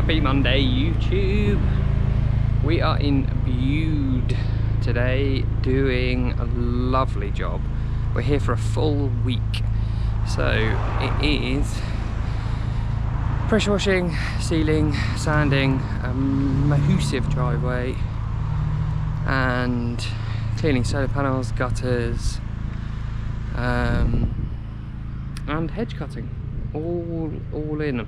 Happy Monday, YouTube. We are in Bude today doing a lovely job. We're here for a full week. So it is pressure washing, sealing, sanding, a massive driveway, and cleaning solar panels, gutters, and hedge cutting, all in.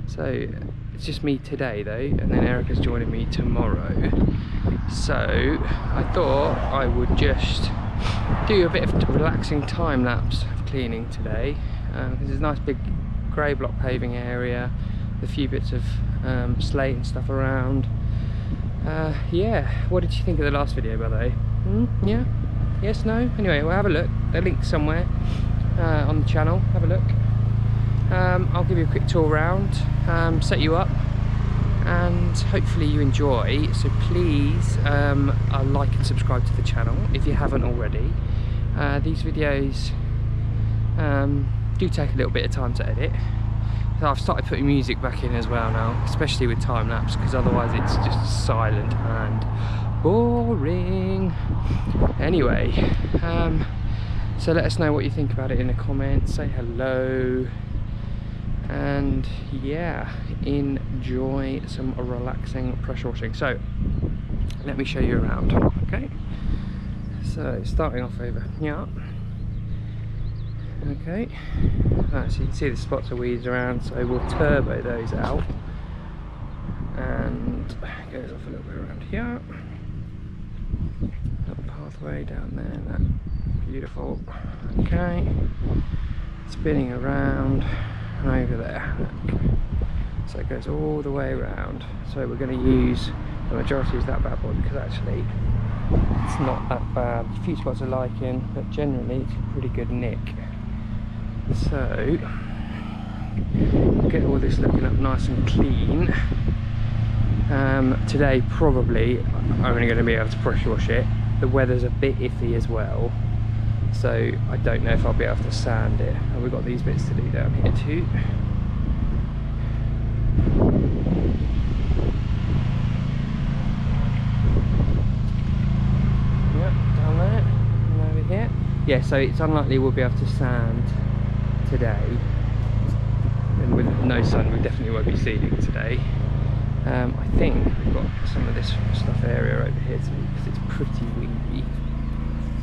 So it's just me today though, and then Erica's joining me tomorrow. So I thought I would just do a bit of relaxing time lapse of cleaning today. This is a nice big grey block paving area, a few bits of slate and stuff around. Yeah, what did you think of the last video, by the way? Yeah? Yes, no? Anyway, we'll have a look. The link's somewhere on the channel. Have a look. I'll give you a quick tour around, set you up, and hopefully you enjoy. So please like and subscribe to the channel if you haven't already. These videos do take a little bit of time to edit. So I've started putting music back in as well now, especially with time lapse, because otherwise it's just silent and boring. Anyway, so let us know what you think about it in the comments. Say hello. And yeah, enjoy some relaxing pressure washing. So let me show you around. Okay, so starting off over here. Okay, so you can see the spots of weeds around, so we'll turbo those out, and it goes off a little bit around here. Little pathway down there, that beautiful. Okay, spinning around and over there, look. So it goes all the way around. So we're going to use, the majority is that bad boy, because actually it's not that bad. A few spots of lichen, but generally it's a pretty good nick. So get all this looking up nice and clean. Today probably I'm only going to be able to pressure wash it. The weather's a bit iffy as well, so I don't know if I'll be able to sand it. And we've got these bits to do down here too. Yep, down there and over here. Yeah, so it's unlikely we'll be able to sand today. And with no sun, we definitely won't be sealing today. I think we've got some of this stuff area over here too, because it's pretty windy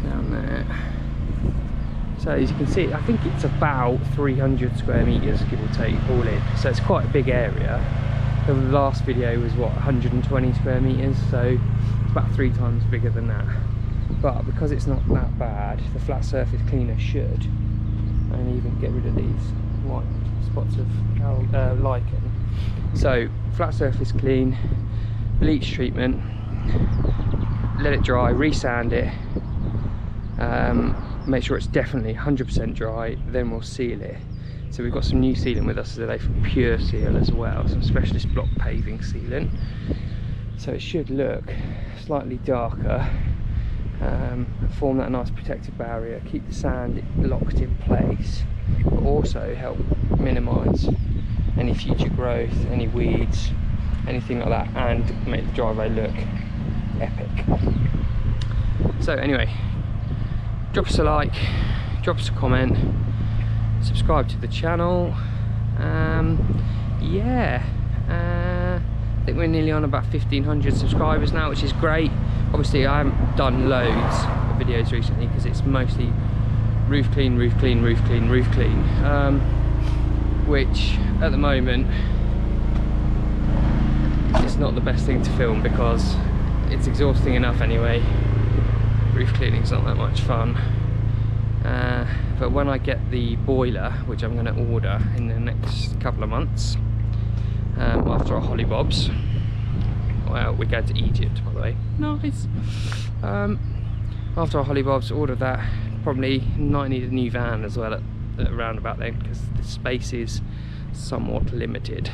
down there. So as you can see, I think it's about 300 square meters, give or take, all in. So it's quite a big area. The last video was what, 120 square meters, so it's about 3 times bigger than that. But because it's not that bad, the flat surface cleaner should, and even get rid of these white spots of lichen. So flat surface clean, bleach treatment, let it dry, resand it, make sure it's definitely 100% dry, then we'll seal it. So we've got some new sealant with us today from Pure Seal as well, some specialist block paving sealant. So it should look slightly darker, form that nice protective barrier, keep the sand locked in place, but also help minimise any future growth, any weeds, anything like that, and make the driveway look epic. So anyway, drop us a like, drop us a comment, subscribe to the channel. Yeah, I think we're nearly on about 1,500 subscribers now, which is great. Obviously I haven't done loads of videos recently because it's mostly roof clean, roof clean, roof clean, roof clean, which at the moment is not the best thing to film because it's exhausting enough anyway. Roof cleaning's not that much fun. But when I get the boiler, which I'm going to order in the next couple of months, after our hollybobs, well, we're going to Egypt, by the way. Nice. After our hollybobs, order that. Probably might need a new van as well at around about then, because the space is somewhat limited.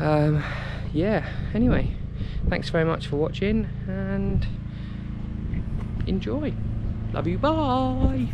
Yeah, anyway, thanks very much for watching and enjoy. Love you, bye.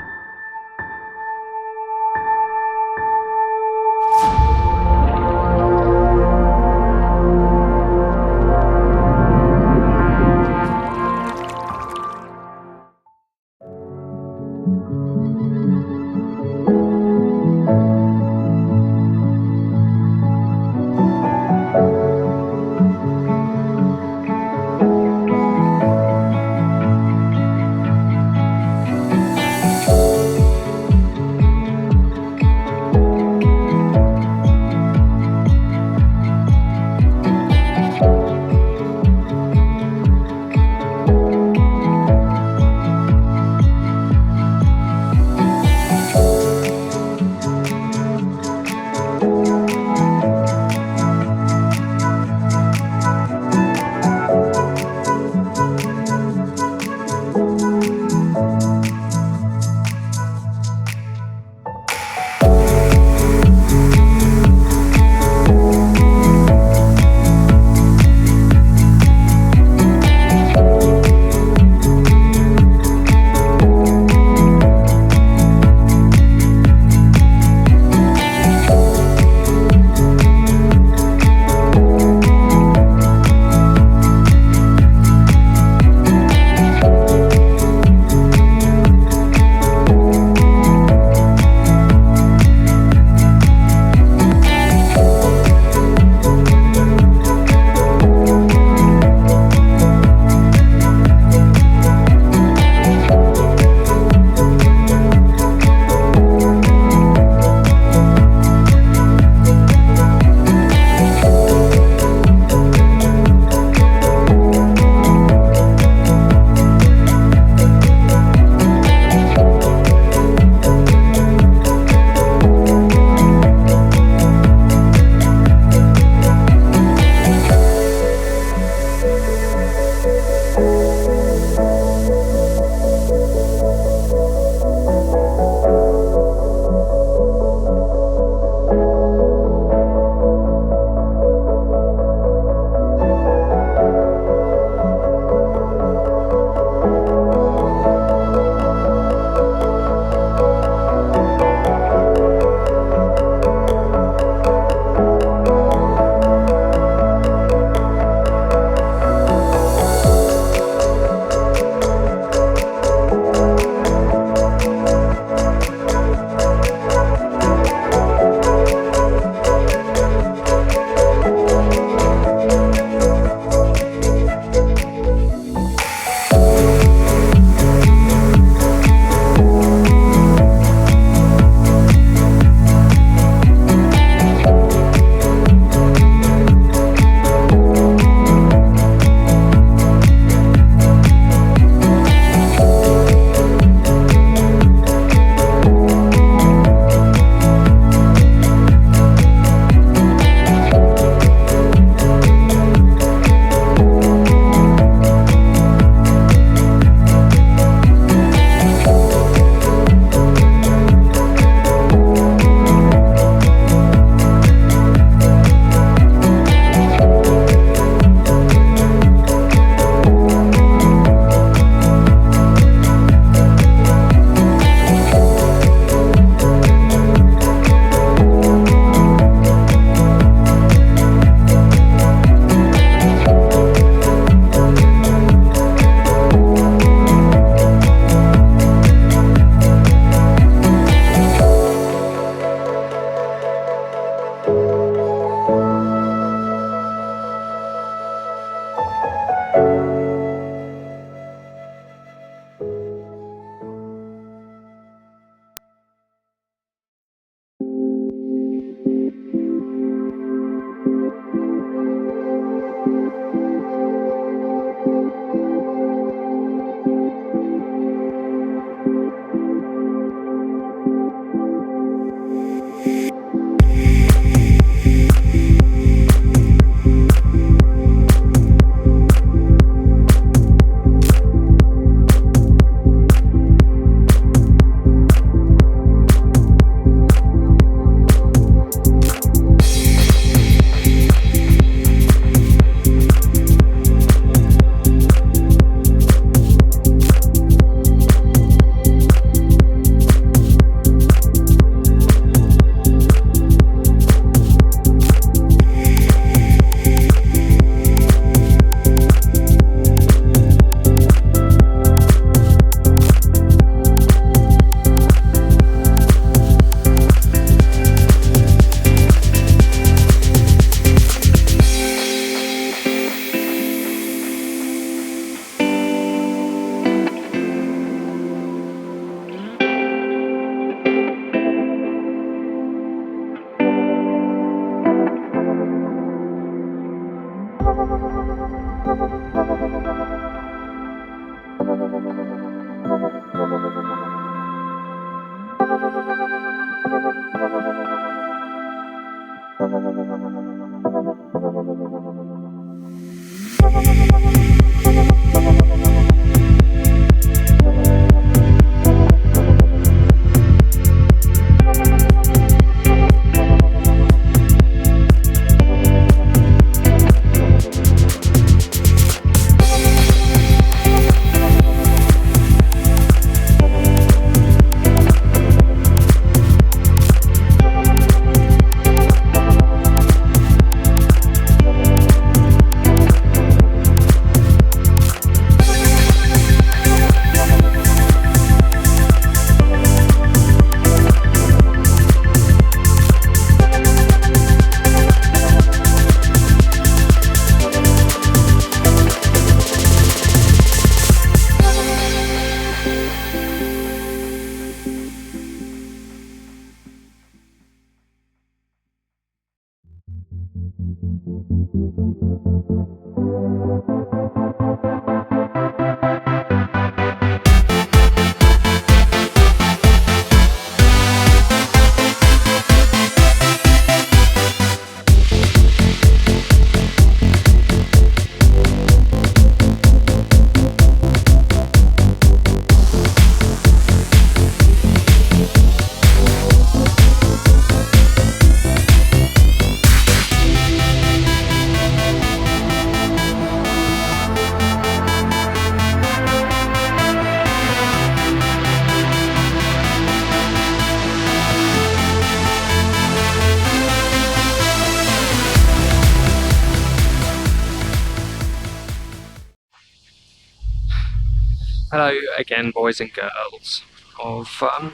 Hello again, boys and girls of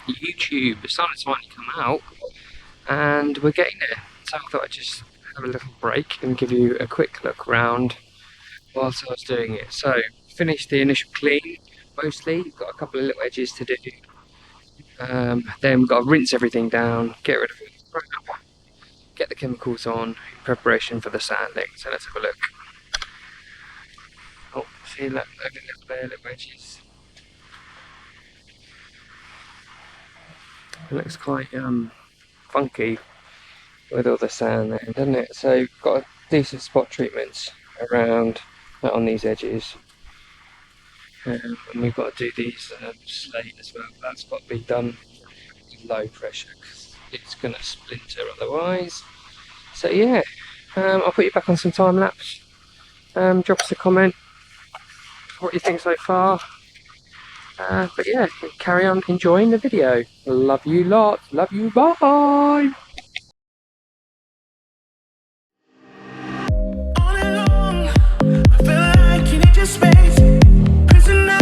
YouTube. It's starting to finally come out, and we're getting there. So I thought I'd just have a little break and give you a quick look around whilst I was doing it. So, finished the initial clean, mostly. Got a couple of little edges to do. Then we've got to rinse everything down, get rid of all the crap, get the chemicals on in preparation for the sanding. So let's have a look. Oh, see, look, little edges. It looks quite funky with all the sand there, doesn't it? So got to do some spot treatments around on these edges, and we've got to do these slate as well. That's got to be done with low pressure because it's going to splinter otherwise. So yeah, I'll put you back on some time lapse. Drop us a comment what you think so far. But yeah, carry on enjoying the video. Love you lot. Love you. Bye. All along, I feel like you need your space. Prisoner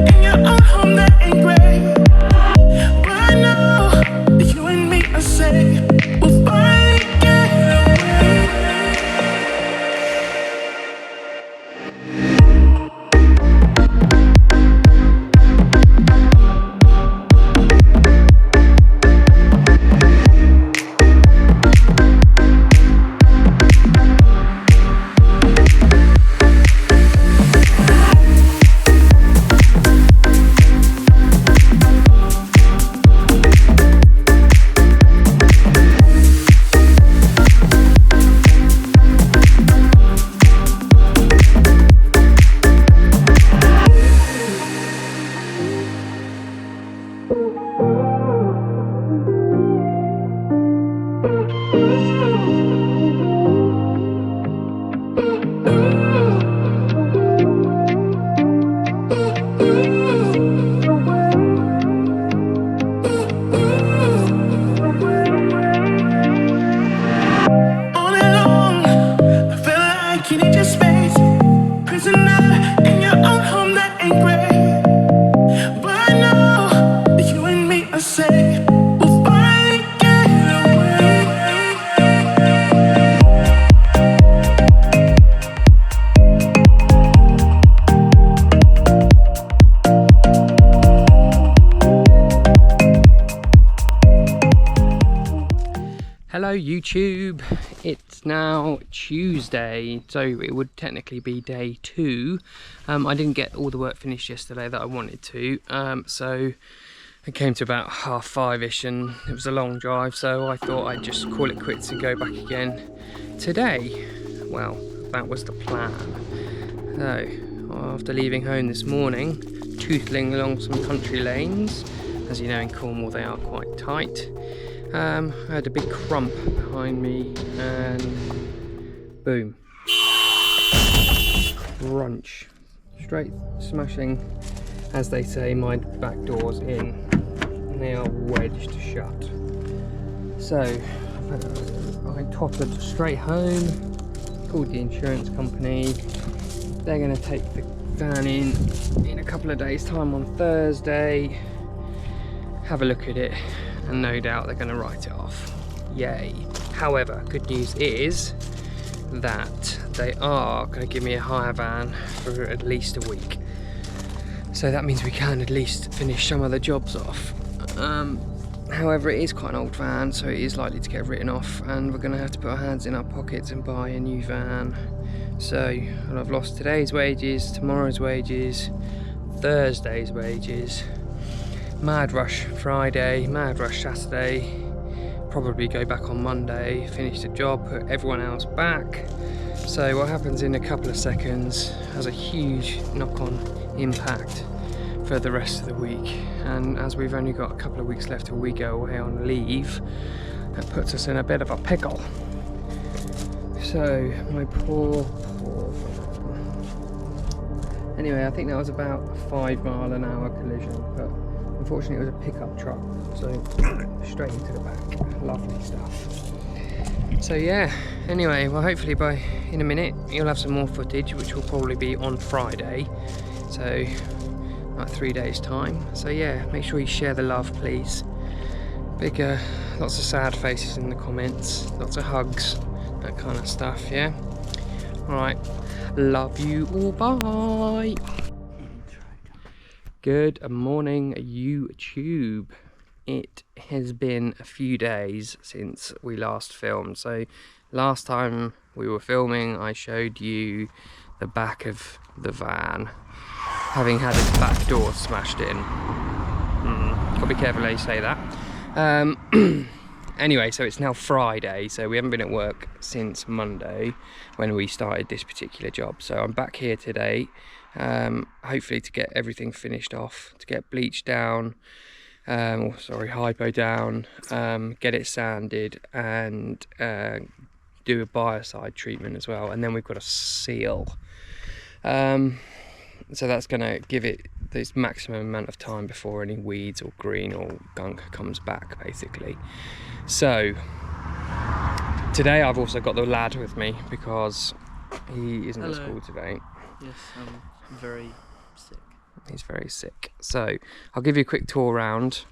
in your own home, that ain't great. But I know that you and me are safe. We'll finally get away. All along, I feel like you need your space. Prisoner in your own home, that ain't great. But I know that you and me are safe. We'll finally get away. Hello YouTube, it's now Tuesday, so it would technically be day 2. I didn't get all the work finished yesterday that I wanted to, so It came to about 5:30ish and it was a long drive, so I thought I'd just call it quits and go back again today. Well, that was the plan. So, after leaving home this morning, tootling along some country lanes, as you know in Cornwall they are quite tight, I had a big crump behind me and boom. Crunch. Straight smashing, as they say, my back doors in. And they are wedged shut. So, I tottered straight home, called the insurance company. They're going to take the van in a couple of days' time on Thursday, have a look at it, and no doubt they're going to write it off. Yay. However, good news is that they are going to give me a hire van for at least a week. So that means we can at least finish some of the jobs off. However, it is quite an old van, so it is likely to get written off, and we're going to have to put our hands in our pockets and buy a new van. So I've lost today's wages, tomorrow's wages, Thursday's wages, mad rush Friday, mad rush Saturday, probably go back on Monday, finish the job, put everyone else back. So what happens in a couple of seconds has a huge knock-on impact for the rest of the week, and as we've only got a couple of weeks left till we go away on leave, that puts us in a bit of a pickle. So my poor anyway, I think that was about a 5 mile an hour collision, but unfortunately it was a pickup truck, so straight into the back. Lovely stuff. So yeah, anyway, well hopefully in a minute you'll have some more footage, which will probably be on Friday, so like 3 days time. So yeah, make sure you share the love, please. Lots of sad faces in the comments, lots of hugs, that kind of stuff, yeah? Alright, love you all, bye! Good morning, YouTube. It has been a few days since we last filmed. So last time we were filming, I showed you the back of the van, having had its back door smashed in. Gotta be careful how you say that. Anyway, so it's now Friday, so we haven't been at work since Monday when we started this particular job. So I'm back here today, hopefully to get everything finished off, to get bleach down, hypo down, get it sanded, and do a biocide treatment as well, and then we've got a seal. So that's going to give it this maximum amount of time before any weeds or green or gunk comes back, basically. So today I've also got the lad with me because he isn't at school today. Yes, I'm very sick. He's very sick. So I'll give you a quick tour around,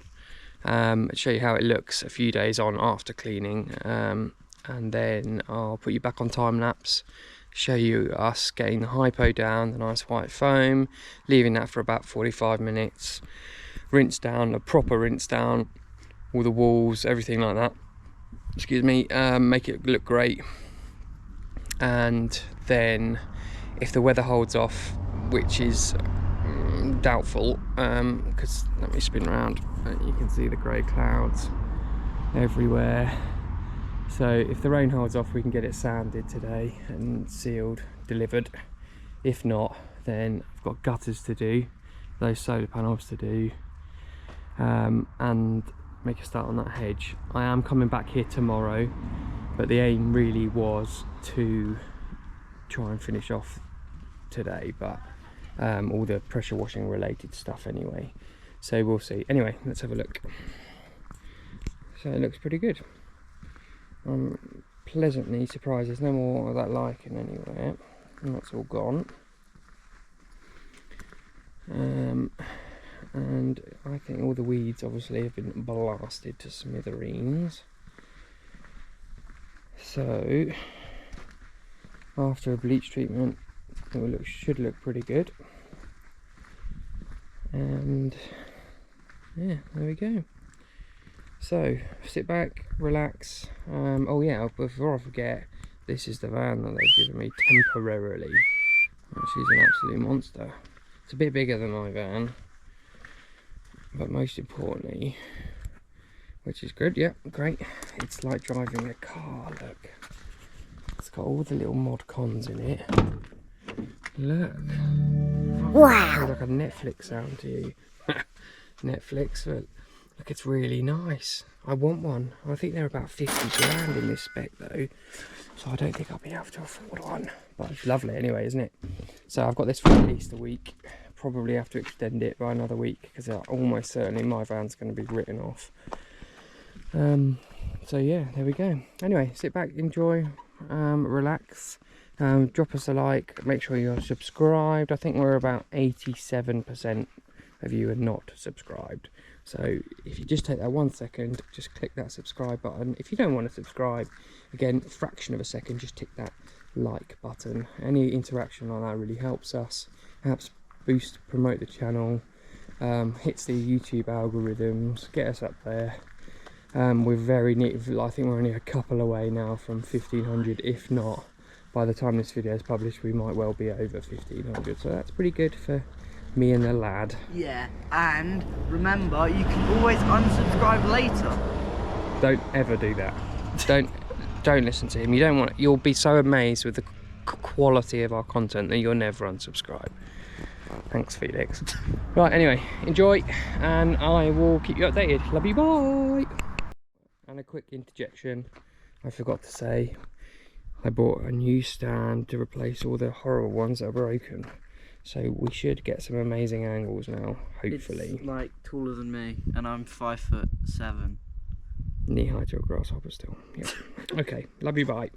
show you how it looks a few days on after cleaning, and then I'll put you back on time lapse, show you us getting the hypo down, the nice white foam, leaving that for about 45 minutes, rinse down, a proper rinse down, all the walls, everything like that, excuse me, make it look great. And then if the weather holds off, which is doubtful, because let me spin around, you can see the grey clouds everywhere. So if the rain holds off, we can get it sanded today and sealed, delivered. If not, then I've got gutters to do, those solar panels to do, and make a start on that hedge. I am coming back here tomorrow, but the aim really was to try and finish off today, but all the pressure washing related stuff anyway, so we'll see. Anyway, let's have a look. So it looks pretty good. I'm pleasantly surprised there's no more of that lichen anywhere, and that's all gone. And I think all the weeds obviously have been blasted to smithereens. So after a bleach treatment, it should look pretty good. And yeah, there we go. So sit back, relax. Oh yeah, before I forget, this is the van that they've given me temporarily. She's an absolute monster. It's a bit bigger than my van. but most importantly, which is good, yeah, great, it's like driving a car. Look, it's got all the little mod cons in it. Look, wow, like a Netflix sound to you. Netflix, but look, it's really nice. I want one. I think they're about 50 grand in this spec though, so I don't think I'll be able to afford one, but it's lovely anyway, isn't it? So I've got this for at least a week. Probably have to extend it by another week because almost certainly my van's going to be written off. So yeah, there we go. Anyway, sit back, enjoy, relax, drop us a like, make sure you're subscribed. I think we're about 87% of you are not subscribed, so if you just take that 1 second, just click that subscribe button. If you don't want to subscribe, again, a fraction of a second, just tick that like button. Any interaction like that really helps us, helps boost, promote the channel, hits the YouTube algorithms, get us up there. We're very neat, I think we're only a couple away now from 1500, if not, by the time this video is published we might well be over 1500, so that's pretty good for me and the lad. Yeah, and remember, you can always unsubscribe later. Don't ever do that. Don't listen to him. You don't want. You'll be so amazed with the quality of our content that you'll never unsubscribe. Thanks, Felix. Right, anyway, enjoy, and I will keep you updated. Love you, bye. And a quick interjection, I forgot to say, I bought a new stand to replace all the horrible ones that are broken. So we should get some amazing angles now, hopefully. It's like taller than me, and I'm 5'7". Knee high to a grasshopper still. Yeah. Okay, love you, bye.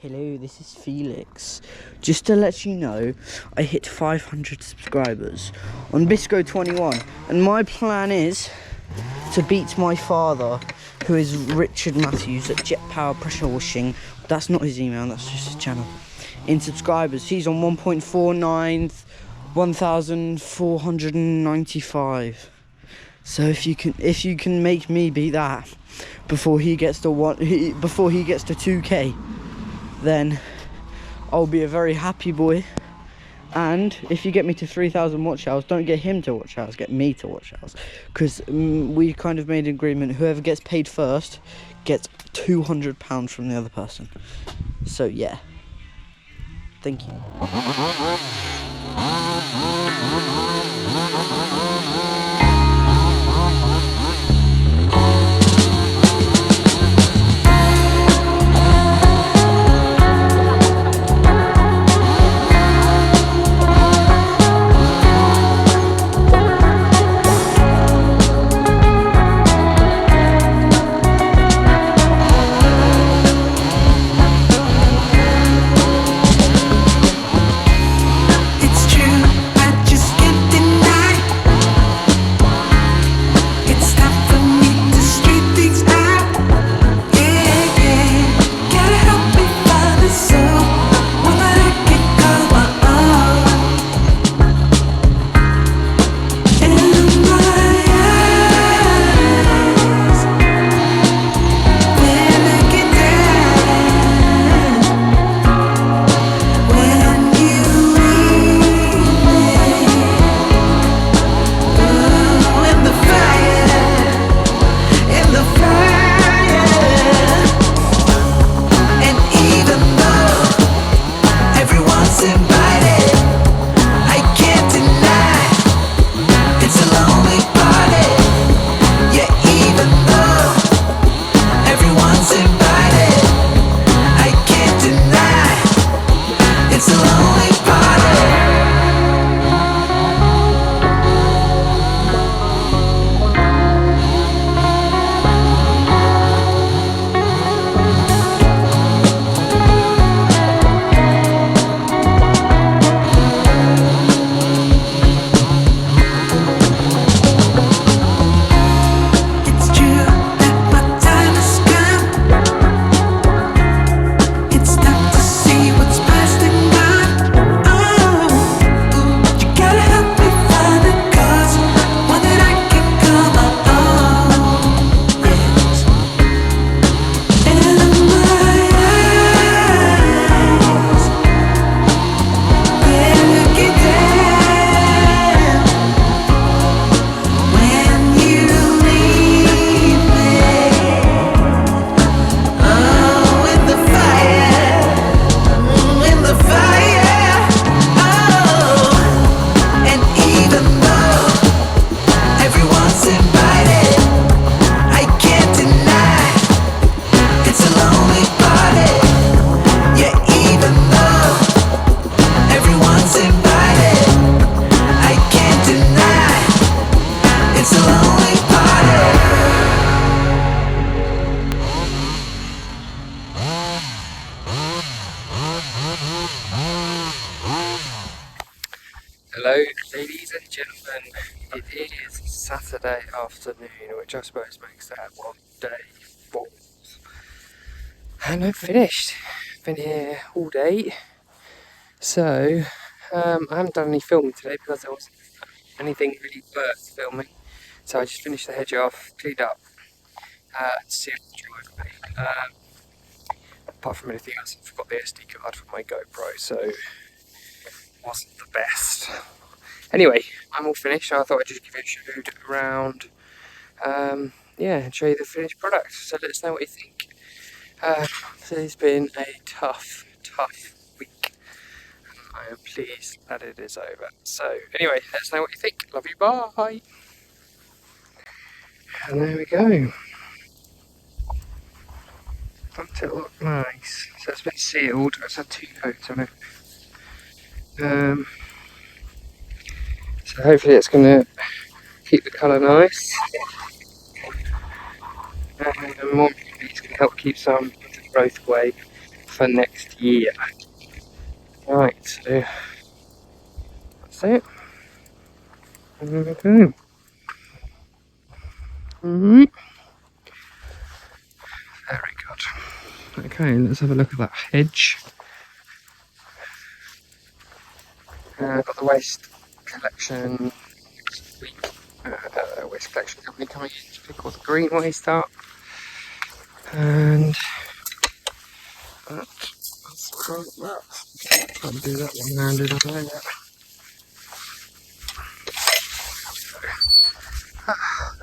Hello, this is Felix. Just to let you know, I hit 500 subscribers on Bisco 21, and my plan is to beat my father, who is Richard Matthews at Jet Power Pressure Washing. That's not his email, that's just his channel. In subscribers, he's on 1.49, 1,495. So if you can make me beat that before he gets to before he gets to 2K, then I'll be a very happy boy. And if you get me to 3,000 watch hours, don't get him to watch hours, get me to watch hours, because we kind of made an agreement. Whoever gets paid first gets £200 from the other person. So yeah, thank you. It's true, I just can't deny. It's time for me to straighten things out. Yeah, yeah. Gotta help me find the soul, one that I can call my own. And in my eyes, they're looking down. When you leave me, oh, in the fire, in the fire. And even though everyone's invited, I can't deny it's a lonely party. Yeah, even though everyone's invited, I can't deny it's a lonely party. It's true that my time has come. It's time to see what's past and gone. Oh, you gotta help me find a cause, one that I can call my own. Yes. And in my eyes, they're looking down. When you leave me, oh, in the fire, in the fire. Oh, and even though everyone's invited, I can't deny it's a lonely party. Yeah, even though everyone's invited, I can't deny it's a lonely party. Hello, ladies and gentlemen. It is Saturday afternoon, which I suppose makes that one day four. And I'm finished. Been here all day. So, I haven't done any filming today because there wasn't anything really worth filming. So I just finished the hedge off, cleaned up, sealed the driveway. Apart from anything else, I forgot the SD card for my GoPro, so it wasn't the best. Anyway, I'm all finished, so I thought I'd just give you a shoot around, yeah, and show you the finished product. So let us know what you think. So it's been a tough week, and I am pleased that it is over. So anyway, let us know what you think. Love you, bye. And there we go. Doesn't it look nice? So it's been sealed. It's had 2 coats on it. So hopefully it's going to keep the colour nice. And more importantly, it's going to help keep some of the growth away for next year. Right, so that's it. Okay. Alright. Very good. Okay, let's have a look at that hedge. I've got the waste collection week with waste collection company coming in to pick all the green waste up. And that's can't do that one handed, I know that.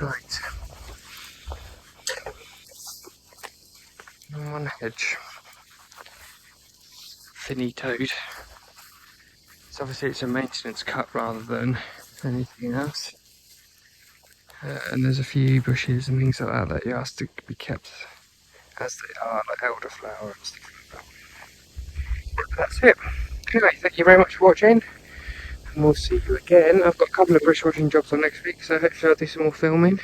Right. And one hedge. Finitoed. So obviously it's a maintenance cut rather than anything else. And there's a few bushes and things like that that you ask to be kept as they are, like elderflower and stuff like that. But that's it. Anyway, thank you very much for watching, and we'll see you again. I've got a couple of brush washing jobs on next week, so hopefully I'll do some more filming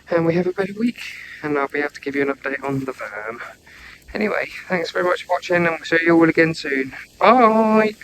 and we have a better week, and I'll be able to give you an update on the van. Anyway, thanks very much for watching, and we'll see you all again soon. Bye!